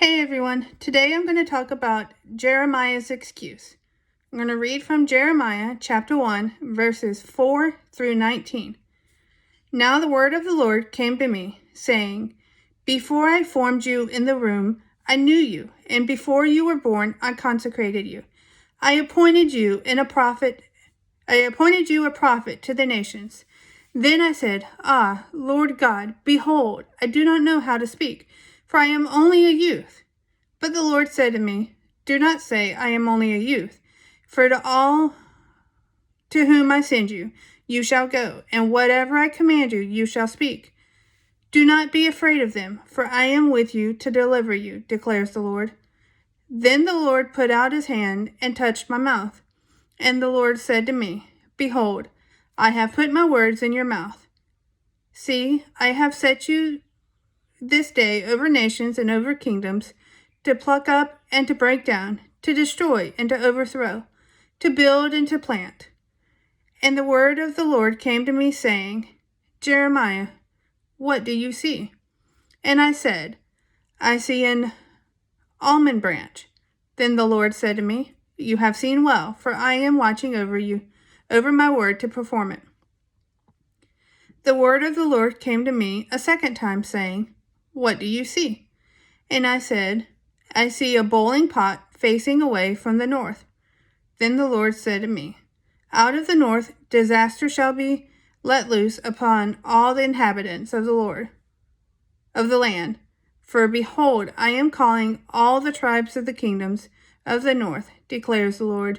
Hey everyone, today I'm going to talk about Jeremiah's excuse. I'm going to read from Jeremiah chapter 1, verses 4 through 19. Now the word of the Lord came to me, saying, Before I formed you in the womb, I knew you, and before you were born, I consecrated you. I appointed you a prophet to the nations. Then I said, Ah, Lord God, behold, I do not know how to speak, for I am only a youth. But the Lord said to me, Do not say, I am only a youth, for to all to whom I send you, you shall go, and whatever I command you, you shall speak. Do not be afraid of them, for I am with you to deliver you, declares the Lord. Then the Lord put out his hand and touched my mouth. And the Lord said to me, Behold, I have put my words in your mouth. See, I have set you this day over nations and over kingdoms, to pluck up and to break down, to destroy and to overthrow, to build and to plant. And the word of the Lord came to me, saying, Jeremiah, what do you see? And I said, I see an almond branch. Then the Lord said to me, You have seen well, for I am watching over you, over my word to perform it. The word of the Lord came to me a second time, saying, What do you see? And I said, I see a boiling pot facing away from the north. Then the Lord said to me, Out of the north disaster shall be let loose upon all the inhabitants of the land. For behold, I am calling all the tribes of the kingdoms of the north, declares the Lord,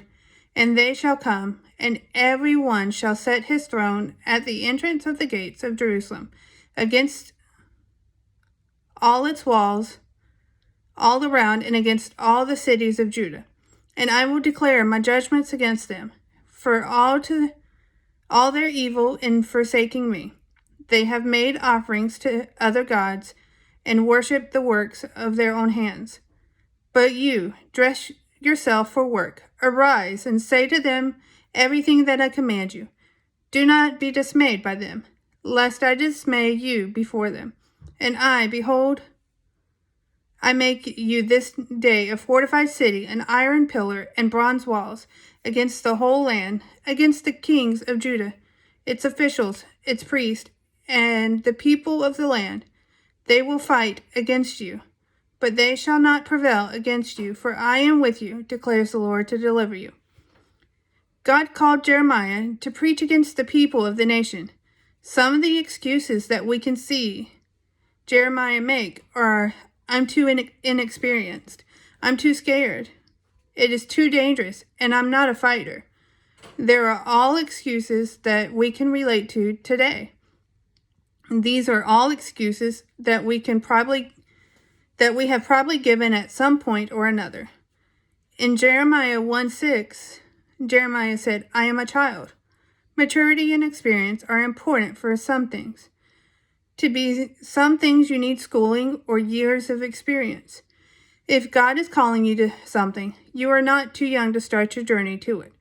and they shall come, and every one shall set his throne at the entrance of the gates of Jerusalem, against all its walls, all around, and against all the cities of Judah. And I will declare my judgments against them, for all their evil in forsaking me. They have made offerings to other gods, and worshipped the works of their own hands. But you, dress yourself for work. Arise, and say to them everything that I command you. Do not be dismayed by them, lest I dismay you before them. And I, behold, I make you this day a fortified city, an iron pillar and bronze walls, against the whole land, against the kings of Judah, its officials, its priests, and the people of the land. They will fight against you, but they shall not prevail against you, for I am with you, declares the Lord, to deliver you. God called Jeremiah to preach against the people of the nation. Some of the excuses that we can see Jeremiah make are, I'm too inexperienced. I'm too scared. It is too dangerous, and I'm not a fighter. There are all excuses that we can relate to today. These are all excuses that we have probably given at some point or another. In Jeremiah 1:6, Jeremiah said, I am a child. Maturity and experience are important for some things. Some things you need schooling or years of experience. If God is calling you to something, you are not too young to start your journey to it.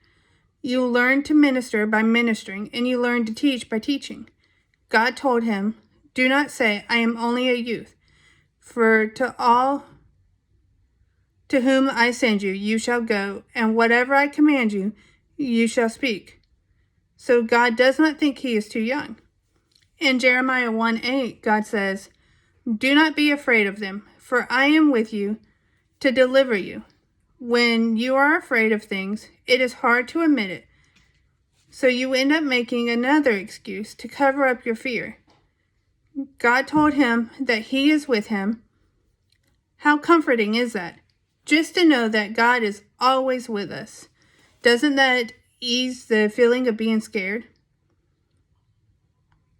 You learn to minister by ministering, and you learn to teach by teaching. God told him, Do not say, I am only a youth, for to all to whom I send you, you shall go, and whatever I command you, you shall speak. So God does not think he is too young. In Jeremiah 1:8, God says, Do not be afraid of them, for I am with you to deliver you. When you are afraid of things, it is hard to admit it. So you end up making another excuse to cover up your fear. God told him that he is with him. How comforting is that? Just to know that God is always with us. Doesn't that ease the feeling of being scared?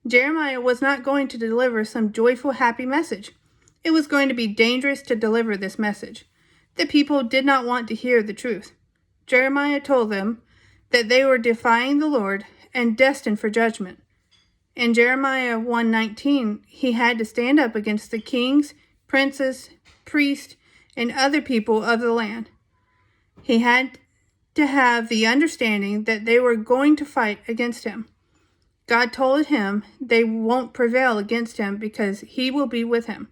Jeremiah was not going to deliver some joyful, happy message. It was going to be dangerous to deliver this message. The people did not want to hear the truth. Jeremiah told them that they were defying the Lord and destined for judgment. In Jeremiah 1:19, he had to stand up against the kings, princes, priests, and other people of the land. He had to have the understanding that they were going to fight against him. God told him they won't prevail against him because he will be with him.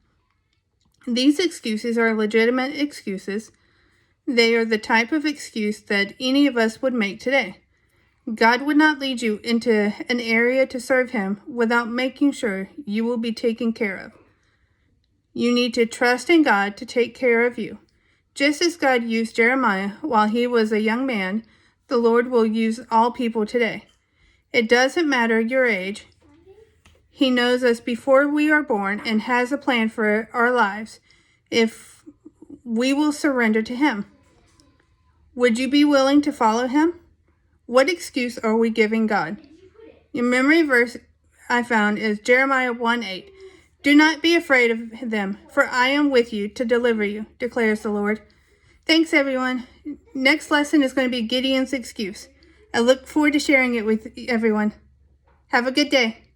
These excuses are legitimate excuses. They are the type of excuse that any of us would make today. God would not lead you into an area to serve Him without making sure you will be taken care of. You need to trust in God to take care of you. Just as God used Jeremiah while he was a young man, the Lord will use all people today. It doesn't matter your age. He knows us before we are born and has a plan for our lives if we will surrender to Him. Would you be willing to follow Him? What excuse are we giving God? Your memory verse I found is Jeremiah 1:8. Do not be afraid of them, for I am with you to deliver you, declares the Lord. Thanks, everyone. Next lesson is going to be Gideon's excuse. I look forward to sharing it with everyone. Have a good day.